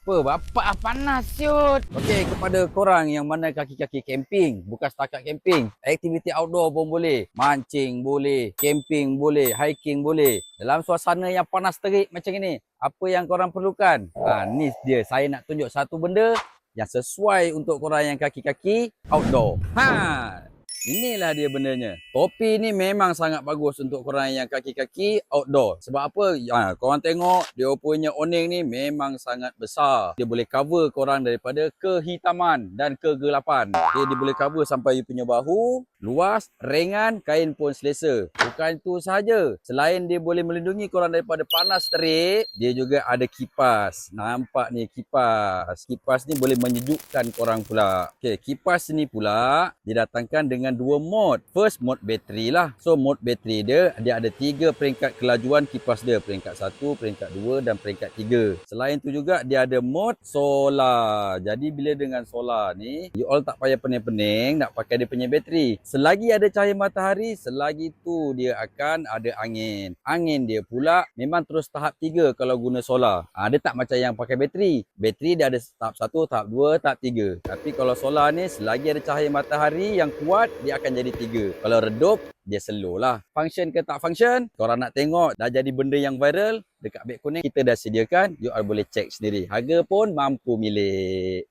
Apa? Bapak panas siut. Okey, kepada korang yang mana kaki-kaki camping, bukan setakat camping, aktiviti outdoor pun boleh. Mancing boleh, camping boleh, hiking boleh. Dalam suasana yang panas terik macam ini, apa yang korang perlukan? Ni dia, saya nak tunjuk satu benda yang sesuai untuk korang yang kaki-kaki outdoor. Inilah dia bendanya. Topi ni memang sangat bagus untuk korang yang kaki-kaki outdoor. Sebab apa? Korang tengok dia punya awning ni memang sangat besar. Dia boleh cover korang daripada kehitaman dan kegelapan. Okay, dia boleh cover sampai you punya bahu. Luas, ringan, kain pun selesa. Bukan itu sahaja. Selain dia boleh melindungi korang daripada panas terik, dia juga ada kipas. Nampak ni kipas. Kipas ni boleh menyejukkan korang pula. Okay, kipas ni pula didatangkan dengan dua mod. First, mod bateri lah. So, mod bateri dia ada 3 peringkat kelajuan kipas dia. Peringkat 1, peringkat 2 dan peringkat 3. Selain tu juga, dia ada mod solar. Jadi, bila dengan solar ni, you all tak payah pening-pening nak pakai dia punya bateri. Selagi ada cahaya matahari, selagi tu dia akan ada angin. Angin dia pula memang terus tahap 3 kalau guna solar. Dia tak macam yang pakai bateri. Bateri dia ada tahap 1, tahap 2, tahap 3. Tapi kalau solar ni, selagi ada cahaya matahari yang kuat, dia akan jadi 3. Kalau redup, dia slow lah. Function ke tak function, korang nak tengok dah jadi benda yang viral, dekat beg kuning kita dah sediakan. You all boleh check sendiri. Harga pun mampu milik.